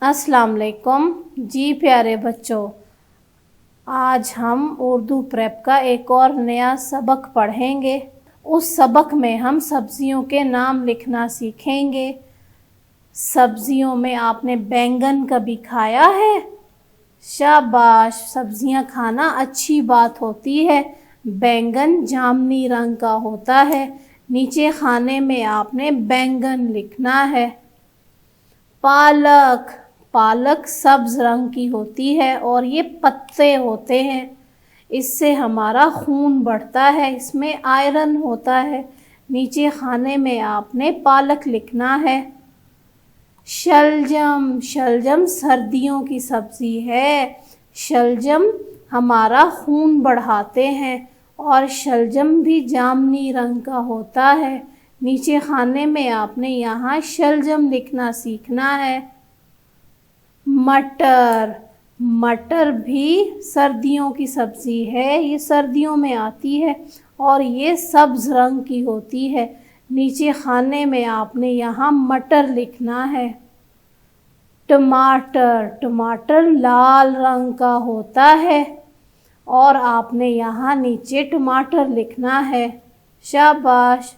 अस्सलाम वालेकुम जी प्यारे बच्चों, आज हम उर्दू प्रेप का एक और नया सबक पढ़ेंगे। उस सबक में हम सब्जियों के नाम लिखना सीखेंगे। सब्जियों में आपने बैंगन कभी खाया है? शाबाश, सब्जियां खाना अच्छी बात होती है। बैंगन जामुनी रंग का होता है। नीचे खाने में आपने बैंगन लिखना है। पालक, पालक सब्ज रंग की होती है और ये पत्ते होते हैं। इससे हमारा खून बढ़ता है, इसमें आयरन होता है। नीचे खाने में आपने पालक लिखना है। शलजम, शलजम सर्दियों की सब्जी है। शलजम हमारा खून बढ़ाते हैं और शलजम भी जामुनी रंग का होता है। नीचे खाने में आपने यहाँ शलजम लिखना सीखना है। मटर, मटर भी सर्दियों की सब्जी है। ये सर्दियों में आती है और ये सब्ज रंग की होती है। नीचे खाने में आपने यहाँ मटर लिखना है। टमाटर, टमाटर लाल रंग का होता है और आपने यहाँ नीचे टमाटर लिखना है। शाबाश।